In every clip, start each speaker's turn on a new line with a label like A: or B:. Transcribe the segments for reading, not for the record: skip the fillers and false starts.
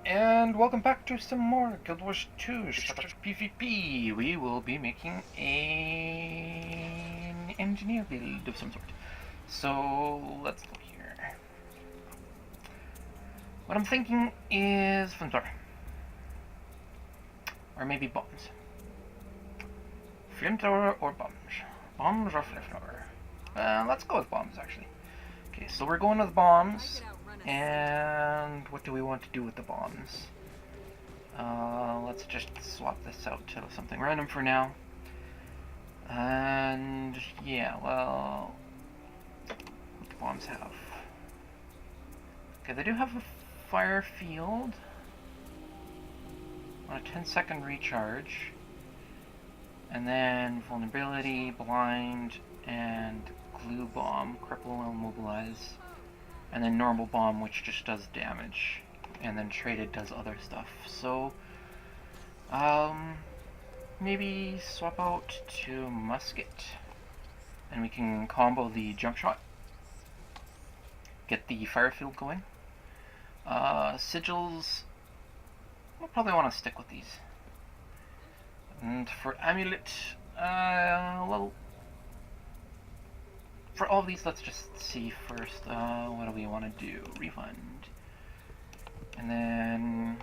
A: And welcome back to some more GW2 sPvP. We will be making an engineer build of some sort. So let's look here. What I'm thinking is flamethrower. Or maybe bombs. Flamethrower or bombs. Bombs or flamethrower. Let's go with bombs actually. Okay, so we're going with bombs. And what do we want to do with the bombs? Let's just swap this out to something random for now. And yeah, well, what do bombs have? Okay, they do have a fire field on a 10-second recharge, and then vulnerability, blind, and glue bomb, cripple and immobilize, and then normal bomb, which just does damage, and then traded does other stuff. So maybe swap out to musket, and we can combo the jump shot, get the fire field going. Sigils, we'll probably want to stick with these. And for amulet, well, for all of these, let's just see first, what do we want to do? Refund. And then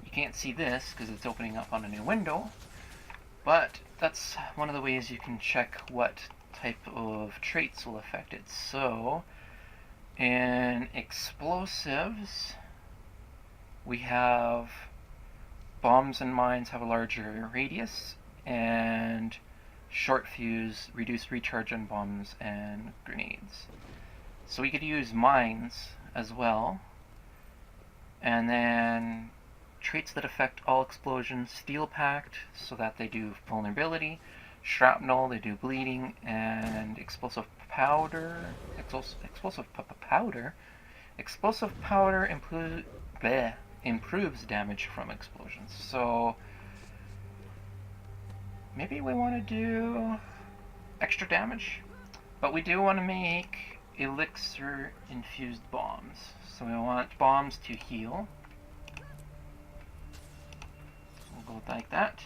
A: you can't see this because it's opening up on a new window, but that's one of the ways you can check what type of traits will affect it. So in explosives, we have bombs and mines have a larger radius, and short fuse reduce recharge on bombs and grenades. So we could use mines as well. And then traits that affect all explosions: steel pact, so that they do vulnerability; shrapnel, they do bleeding; and explosive powder. Explosive powder improves damage from explosions. So maybe we want to do extra damage, but we do want to make elixir infused bombs. So we want bombs to heal. We'll go like that.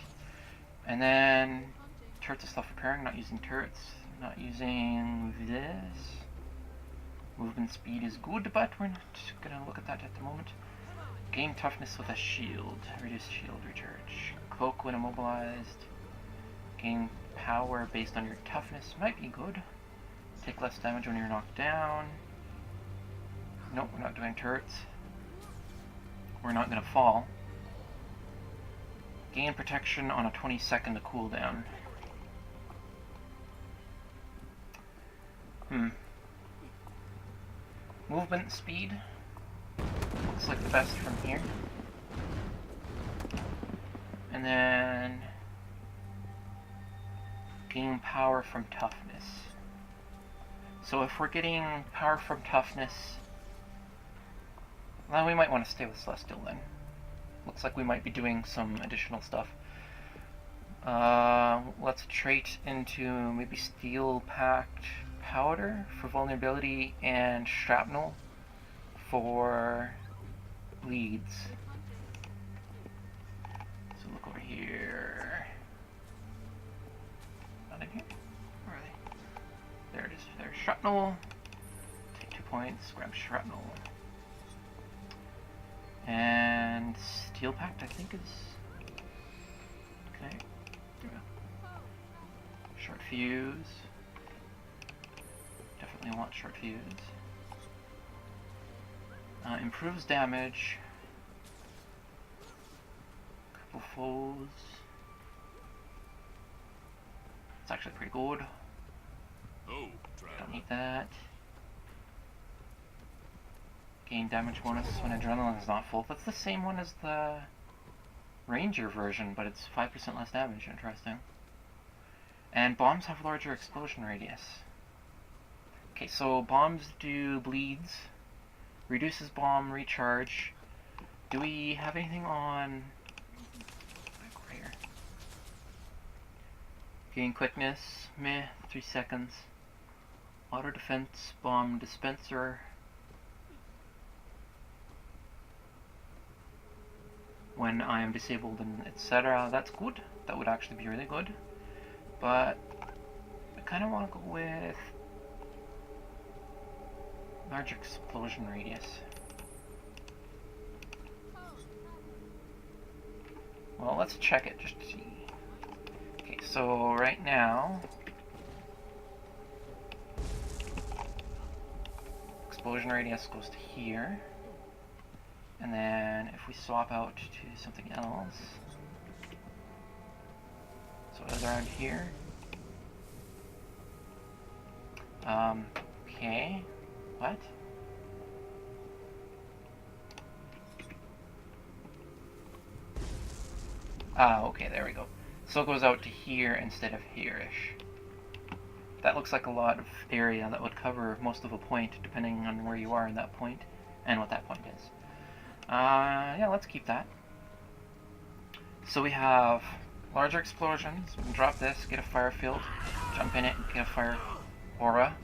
A: And then turrets of self-repairing, not using turrets, not using this. Movement speed is good, but we're not going to look at that at the moment. Gain toughness with a shield, reduce shield recharge. Cloak when immobilized. Gain power based on your toughness, might be good. Take less damage when you're knocked down. Nope, we're not doing turrets. We're not going to fall. Gain protection on a 20-second cooldown. Movement speed looks like the best from here. And then gain power from toughness. So if we're getting power from toughness, well, we might want to stay with Celestial then. Looks like we might be doing some additional stuff. Let's trait into maybe steel packed powder for vulnerability and shrapnel for bleeds. So look over here. Not in here? Where are they? There it is. There's shrapnel. Take 2 points. Grab shrapnel. And steel pact, I think, is okay. Short fuse. Definitely want short fuse. Improves damage. Couple foes. It's actually pretty good.
B: Oh,
A: Don't need that. Gain damage bonus when adrenaline is not full. That's the same one as the Ranger version, but it's 5% less damage. Interesting. And bombs have larger explosion radius. Okay, so bombs do bleeds, reduces bomb recharge. Do we have anything on... Back over here. Gain quickness, meh, 3 seconds. Auto defense, bomb dispenser. when I am disabled and etc. That's good. That would actually be really good. But I kind of want to go with large explosion radius. Well, let's check it just to see. Okay, so right now, explosion radius goes to here. And then if we swap out to something else, so it's around here. Okay, what? Ah, okay, there we go. So it goes out to here instead of here-ish. That looks like a lot of area that would cover most of a point, depending on where you are in that point, and what that point is. Yeah, let's keep that. So we have larger explosions. We can drop this, get a fire field, jump in it, and get a fire aura.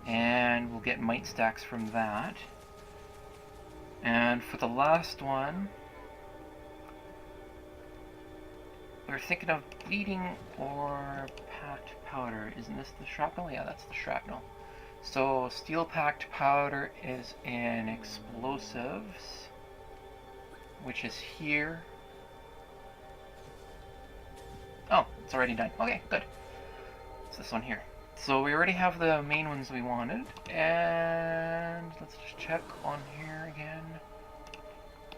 A: And we'll get might stacks from that. And for the last one, we're thinking of bleeding or packed powder. Isn't this the shrapnel? Yeah, that's the shrapnel. So steel packed powder is in explosives, which is here. Oh, it's already done. Okay, good. It's this one here. So we already have the main ones we wanted, and let's just check on here again.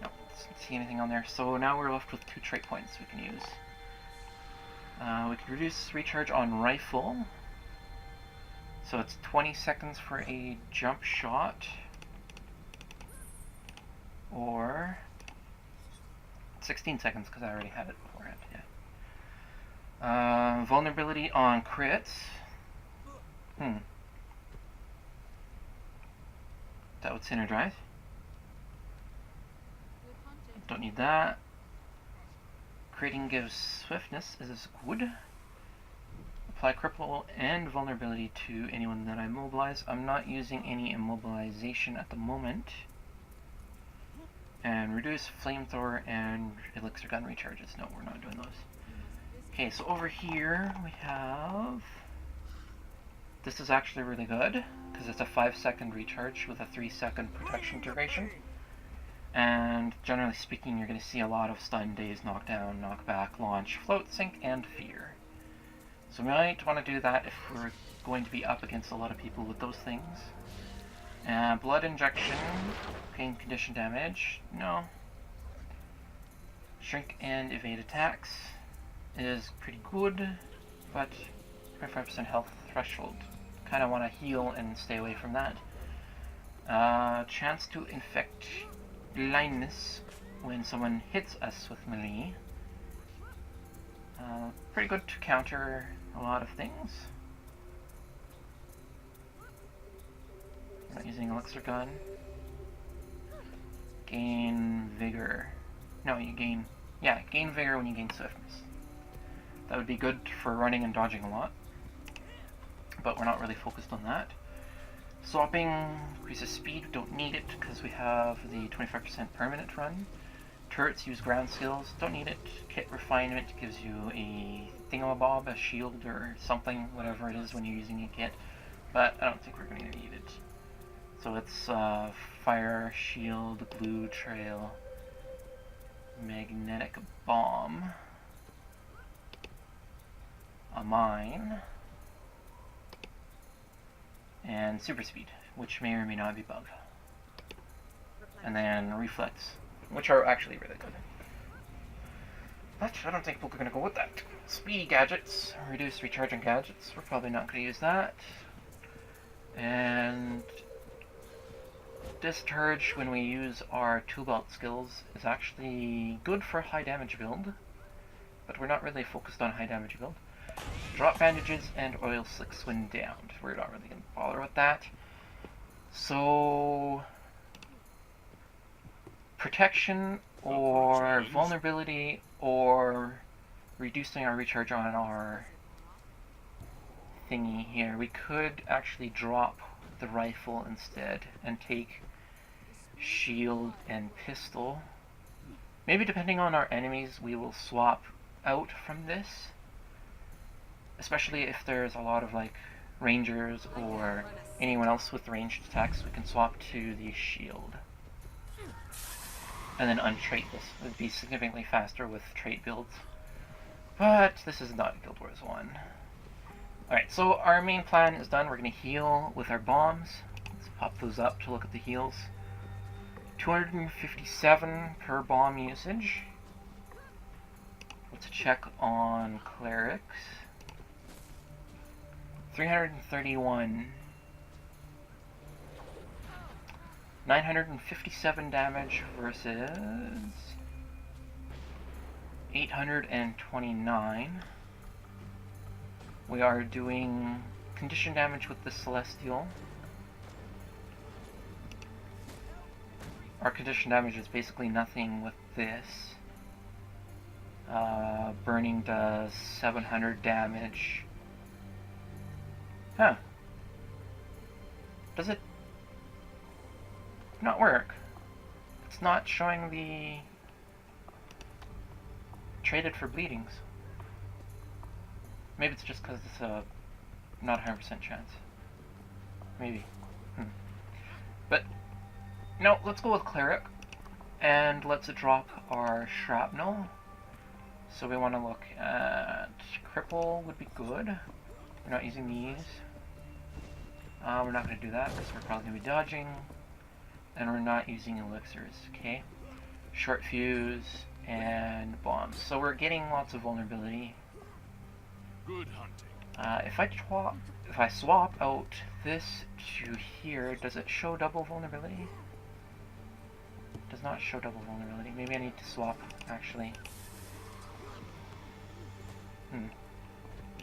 A: No, don't see anything on there. So now we're left with 2 trait points we can use. We can reduce recharge on rifle. So it's 20 seconds for a jump shot, or 16 seconds because I already had it beforehand. Yeah. Vulnerability on crits. That would synergize. Don't need that. Critting gives swiftness is good. Apply cripple and vulnerability to anyone that I immobilize. I'm not using any immobilization at the moment. And reduce flamethrower and elixir gun recharges. No, we're not doing those. Okay, so over here we have... This is actually really good, because it's a 5-second recharge with a 3-second protection duration. And generally speaking, you're going to see a lot of stun, daze, knockdown, knockback, launch, float, sink, and fear. So we might want to do that if we're going to be up against a lot of people with those things. Blood injection, pain condition damage, no. Shrink and evade attacks is pretty good, but 25% health threshold. Kind of want to heal and stay away from that. Chance to infect blindness when someone hits us with melee. Pretty good to counter a lot of things. Not using elixir gun. Gain vigor. No, you gain... Yeah, gain vigor when you gain swiftness. That would be good for running and dodging a lot. But we're not really focused on that. Swapping increases speed. Don't need it because we have the 25% permanent run. Turrets use ground skills. Don't need it. Kit refinement gives you a thingamabob, a shield or something, whatever it is when you're using a kit. But I don't think we're going to need it. So it's fire, shield, glue, trail, magnetic bomb, a mine, and super speed, which may or may not be bug. And then reflex, which are actually really good. But I don't think we're going to go with that. Speedy gadgets, reduce recharge on gadgets. We're probably not going to use that. And discharge when we use our tool belt skills is actually good for high damage build, but we're not really focused on high damage build. Drop bandages and oil slicks when downed. We're not really going to bother with that. So protection or vulnerability or reducing our recharge on our thingy here. We could actually drop the rifle instead and take shield and pistol. Maybe depending on our enemies, we will swap out from this. Especially if there's a lot of like rangers or anyone else with ranged attacks, we can swap to the shield. And then untrait this. It would be significantly faster with trait builds. But this is not Guild Wars 1. Alright, so our main plan is done. We're going to heal with our bombs. Let's pop those up to look at the heals. 257 per bomb usage. Let's check on clerics. 331. 957 damage versus 829. We are doing condition damage with the Celestial. Our condition damage is basically nothing with this. Burning does 700 damage. Huh. Does it not work? It's not showing the traded for bleedings. Maybe it's just because it's a not 100% chance. Maybe. But no, let's go with cleric and let's drop our shrapnel. So we want to look at cripple would be good. We're not using these. We're not going to do that because we're probably going to be dodging. And we're not using elixirs, okay? Short fuse and bombs. So we're getting lots of vulnerability.
B: Good hunting.
A: If I swap out this to here, does it show double vulnerability? It does not show double vulnerability. Maybe I need to swap, actually.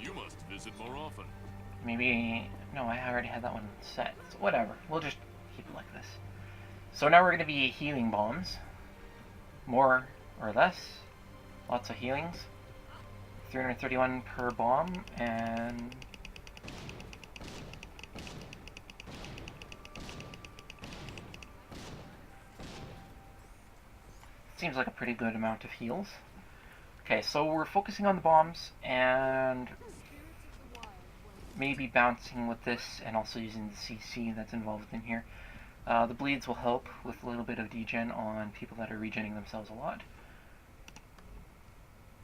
B: You must visit more often.
A: Maybe... No, I already had that one set. So whatever. We'll just keep it like this. So now we're going to be healing bombs. More or less. Lots of healings. 331 per bomb, and... Seems like a pretty good amount of heals. Okay, so we're focusing on the bombs, and maybe bouncing with this, and also using the CC that's involved in here. The bleeds will help with a little bit of degen on people that are regenning themselves a lot.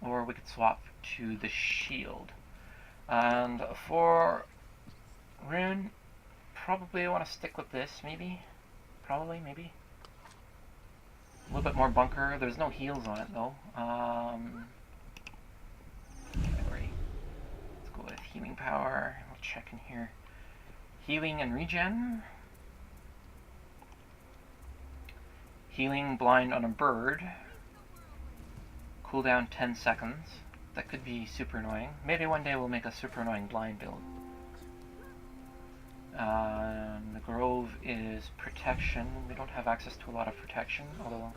A: Or we could swap to the shield. And for rune, probably I want to stick with this, maybe? Probably, maybe? A little bit more bunker. There's no heals on it, though. Let's go with healing power. I'll check in here. Healing and regen. Healing blind on a bird. Cooldown 10 seconds. That could be super annoying. Maybe one day we'll make a super annoying blind build. The Grove is protection. We don't have access to a lot of protection, although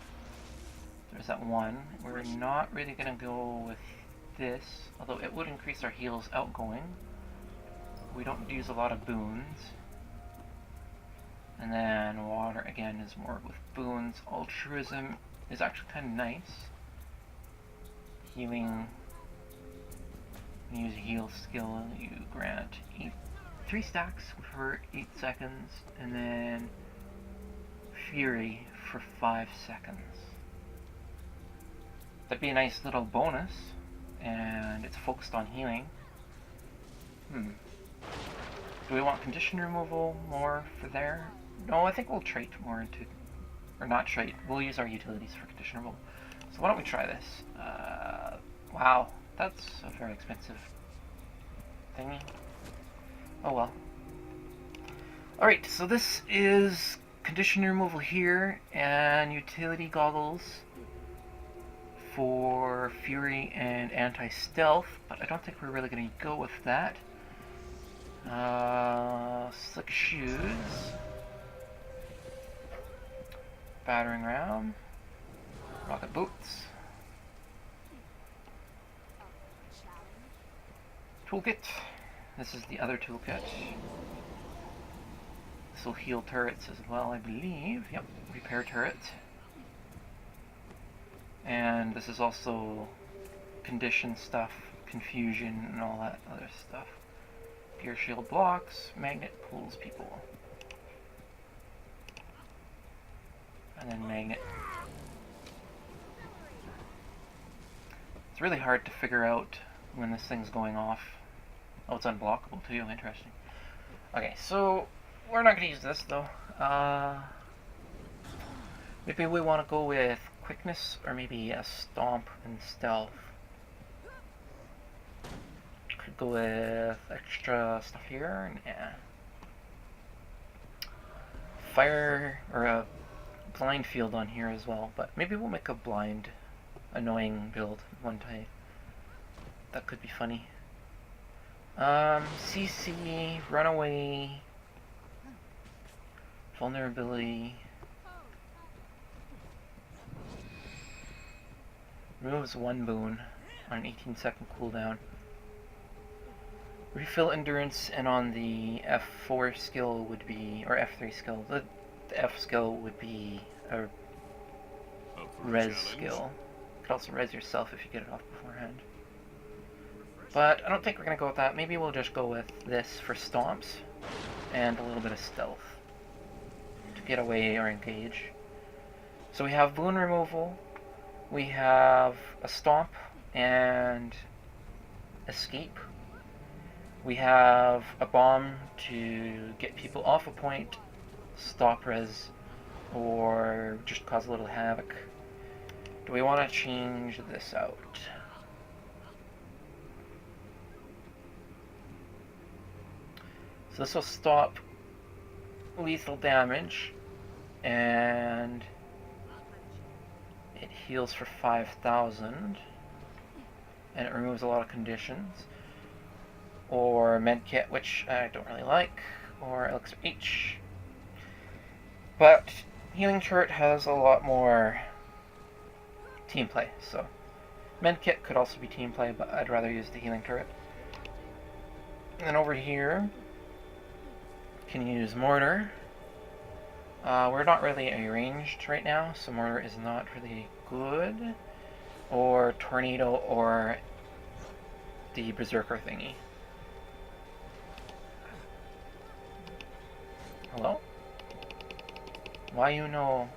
A: there's that one. We're not really going to go with this, although it would increase our heals outgoing. We don't use a lot of boons. And then water, again, is more with boons. Altruism is actually kind of nice. Healing. Use a heal skill. You grant 3 stacks for 8 seconds, and then Fury for 5 seconds. That'd be a nice little bonus, and it's focused on healing. Do we want condition removal more for there? No, I think we'll trait more into, or not trait, we'll use our utilities for condition removal. So why don't we try this? Wow, that's a very expensive thingy. Oh well. Alright, so this is condition removal here, and utility goggles for Fury and anti-stealth, but I don't think we're really going to go with that. Slick shoes. Battering ram. Rocket boots. Toolkit. This is the other toolkit. This will heal turrets as well, I believe. Yep, repair turret. And this is also condition stuff, confusion, and all that other stuff. Gear shield blocks, magnet pulls people. And then magnet. It's really hard to figure out when this thing's going off. Oh, it's unblockable too, interesting. Okay, so we're not going to use this though. Maybe we want to go with quickness or maybe a stomp and stealth. Could go with extra stuff here. Yeah. Fire or a blind field on here as well, but maybe we'll make a blind, annoying build one type. That could be funny. CC, runaway, vulnerability. Removes one boon on an 18-second cooldown. Refill endurance, and on the F4 skill would be, or F3 skill, the F skill would be a res skill. You could also res yourself if you get it off beforehand. But I don't think we're going to go with that. Maybe we'll just go with this for stomps and a little bit of stealth to get away or engage. So we have boon removal, we have a stomp and escape. We have a bomb to get people off a point, stop res, or just cause a little havoc. Do we want to change this out? So this will stop lethal damage, and it heals for 5,000, and it removes a lot of conditions. Or medkit, which I don't really like, or elixir H. But healing turret has a lot more team play, so medkit could also be team play, but I'd rather use the healing turret. And then over here, can use mortar. We're not really ranged right now, so mortar is not really good. Or tornado, or the berserker thingy. Hello? Why you know?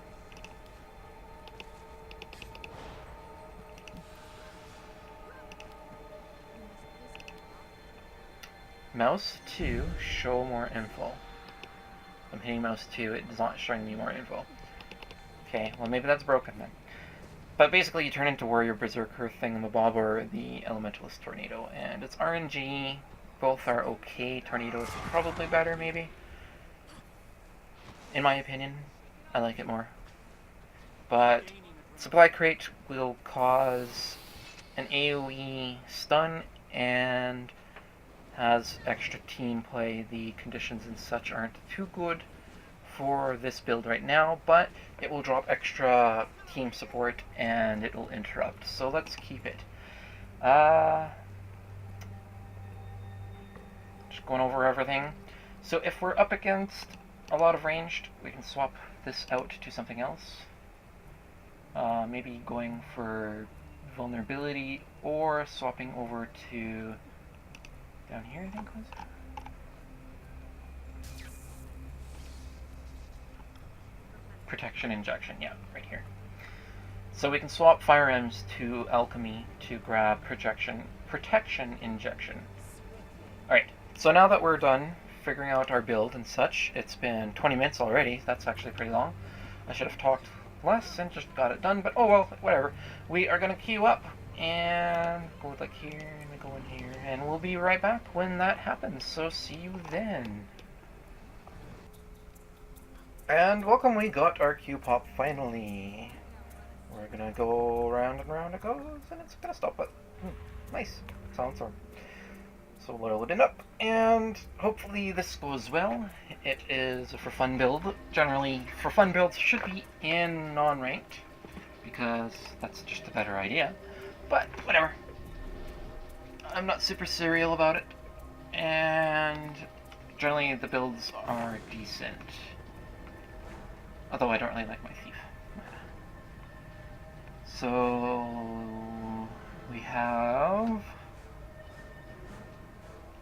A: Mouse 2, show more info. I'm hitting mouse 2, it's not showing me more info. Okay, well maybe that's broken then. But basically you turn into warrior, berserker, thingamabob, or the elementalist tornado. And it's RNG, both are okay. Tornado is probably better maybe. In my opinion, I like it more. But supply crate will cause an AoE stun and has extra team play. The conditions and such aren't too good for this build right now, but it will drop extra team support and it will interrupt. So let's keep it. Just going over everything. So if we're up against a lot of ranged, we can swap this out to something else. Maybe going for vulnerability or swapping over to down here, I think was. Protection injection, yeah, right here. So we can swap fire M's to alchemy to grab protection injection. Alright, so now that we're done figuring out our build and such, it's been 20 minutes already. That's actually pretty long. I should have talked less and just got it done, but oh well, whatever. We are going to queue up and go like here and we go in here, and we'll be right back when that happens. So see you then. And welcome, we got our queue pop finally. We're gonna go round and round it goes, and it's gonna stop it. Nice. Silencer. So we'll load it up, and hopefully this goes well. It is a for fun build. Generally, for fun builds should be in non-ranked, because that's just a better idea. But, whatever. I'm not super serial about it, and generally the builds are decent. Although I don't really like my thief. So we have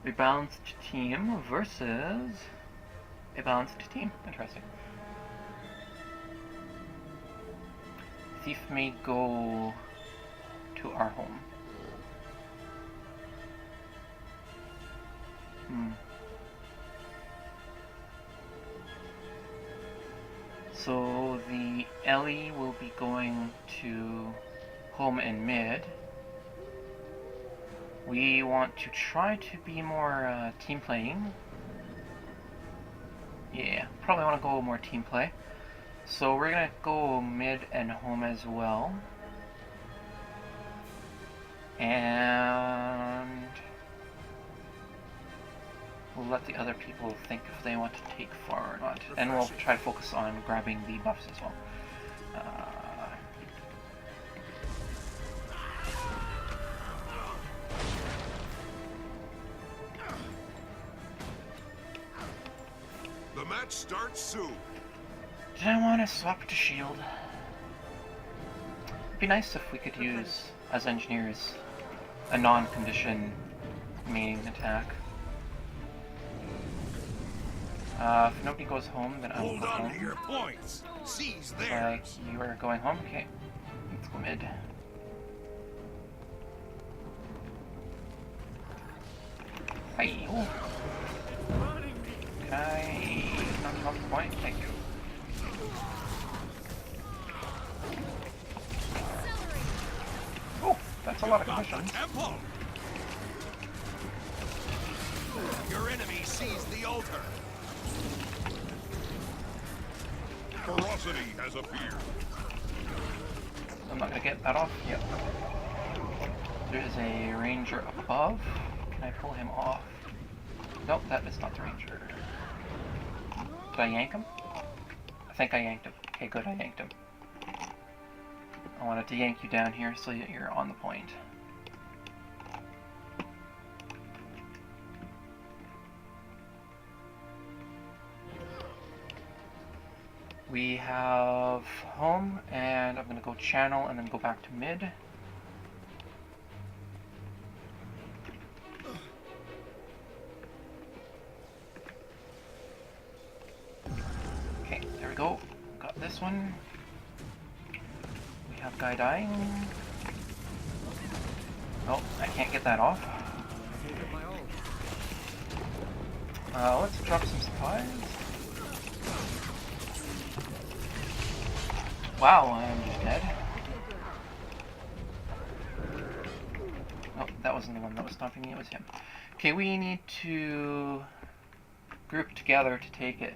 A: a balanced team versus a balanced team. Interesting. Thief may go to our home. So the Ellie will be going to home and mid. We want to try to be more team playing. Yeah, probably want to go more team play. So we're gonna go mid and home as well. And we'll let the other people think if they want to take far or not. And we'll try to focus on grabbing the buffs as well.
B: The match starts soon.
A: Did I want to swap to shield? It'd be nice if we could use, as engineers, a non-condition main attack. If nobody goes home, then I'll go home.
B: Hold on to your points. Seize there.
A: You are going home? Okay. Let's go mid. Hi. Oh. Can I knock him off the point? Thank you. Oh, that's a lot of conditions.
B: Your enemy sees the altar. Ferocity has appeared.
A: I'm not gonna get that off. Yep. There's a ranger above. Can I pull him off? Nope, that is not the ranger. Did I yank him? I think I yanked him. Okay, good, I yanked him. I wanted to yank you down here so that you're on the point. We have home, and I'm going to go channel and then go back to mid. Okay, there we go. Got this one. We have guy dying. Oh, I can't get that off. Let's drop some supplies. Wow, I'm just dead. Oh, that wasn't the one that was stomping me, it was him. Okay, we need to group together to take it.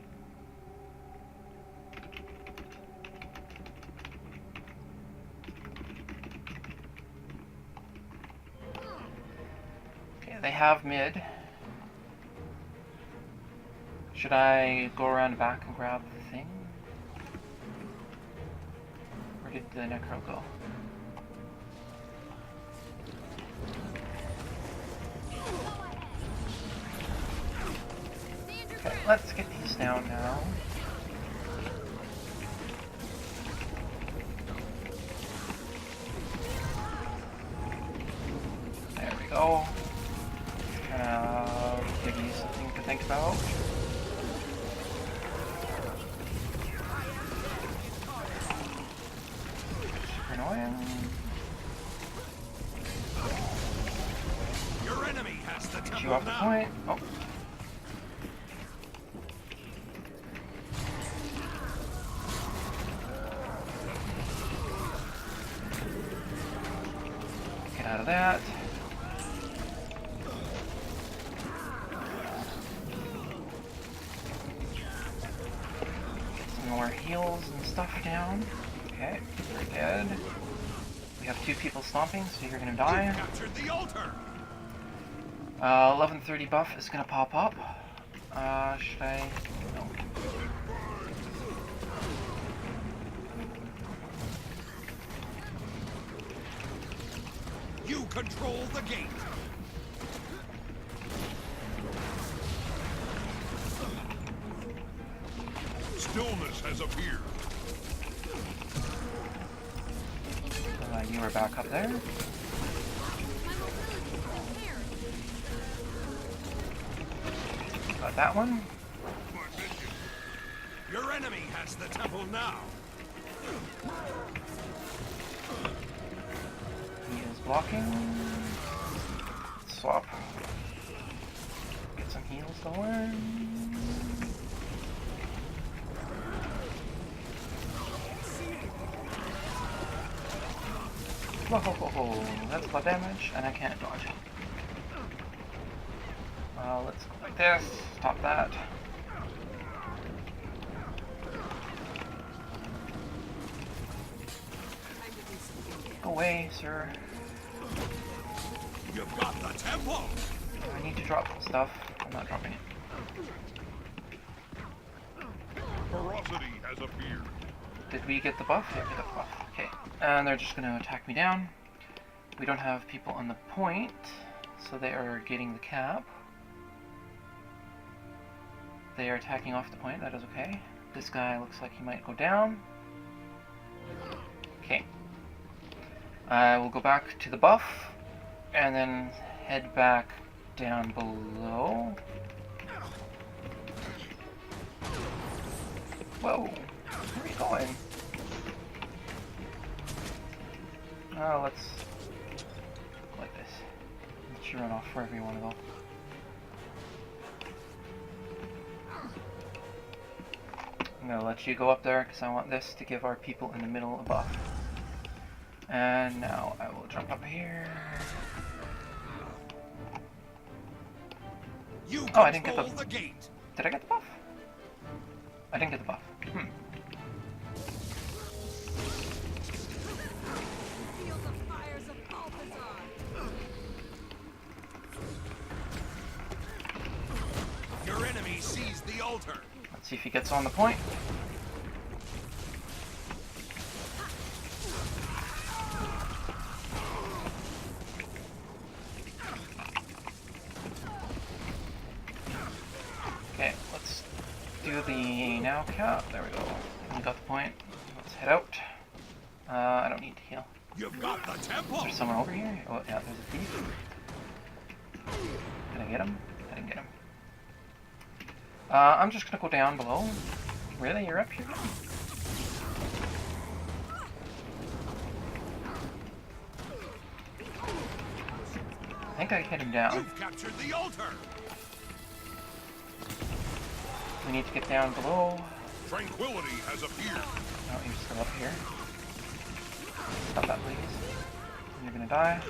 A: Okay, they have mid. Should I go around back and grab the thing? Where did the necro go? Okay, let's get these down now. There we go. Kind of give you something to think about.
B: Your enemy has the
A: Get you off the point. Oh. Get out of that. Get some more heals and stuff down. Okay, you're dead. We have 2 people stomping, so you're gonna die.
B: Captured the altar.
A: 1130 buff is gonna pop up. Should I? No.
B: You control the gate. Stillness has appeared.
A: you were back up there. Got that one.
B: Your enemy has the temple now.
A: He is blocking. Swap. Get some heals going. Whoa, that's a lot of damage, and I can't dodge. Let's go like this. Stop that. Go away, sir.
B: You've got the temple.
A: I need to drop stuff. I'm not dropping it.
B: Ferocity has appeared.
A: Did we get the buff? Yeah, we got the buff. Okay. And they're just going to attack me down. We don't have people on the point, so they are getting the cap. They are attacking off the point. That is okay. This guy looks like he might go down. Okay. I will go back to the buff, and then head back down below. Whoa, where are you going? Oh, let's go like this. Let you run off wherever you want to go. I'm going to let you go up there because I want this to give our people in the middle a buff. And now I will jump up here. Oh, I didn't get the
B: gate.
A: Did I get the buff? I didn't get the buff.
B: Your enemy sees the altar.
A: Let's see if he gets on the point. Okay, let's do the now cap. There we go. We got the point. Let's head out. I don't need to heal.
B: You've got the temple.
A: Is there someone over here? Oh, yeah, there's a thief. Did I get him? I didn't get him. I'm just gonna go down below. Really? You're up here? I think I hit him down.
B: You've captured the altar.
A: We need to get down below.
B: Tranquility has appeared.
A: No, you're still up here. Stop that, please. You're gonna die.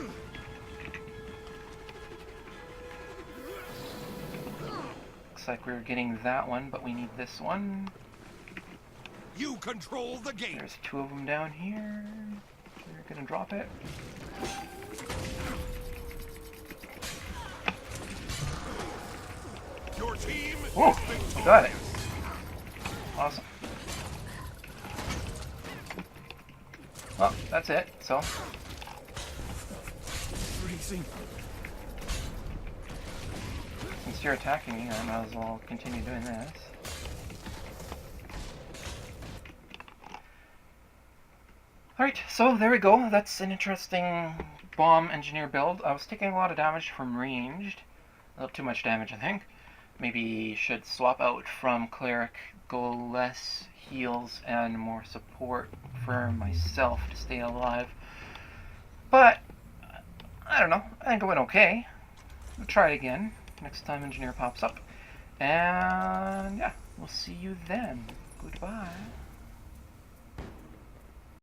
A: Looks like we're getting that one, but we need this one.
B: You control the gate.
A: There's two of them down here. We're gonna drop it.
B: Your team
A: Oh,
B: is victorious.
A: we got it. Awesome. Well, that's it, so.
B: Freezing.
A: Since you're attacking me, I might as well continue doing this. Alright, so there we go. That's an interesting bomb engineer build. I was taking a lot of damage from ranged. A little too much damage, I think. Maybe should swap out from cleric, go less heals and more support for myself to stay alive. But, I don't know. I think it went okay. We'll try it again next time engineer pops up. And yeah, we'll see you then. Goodbye.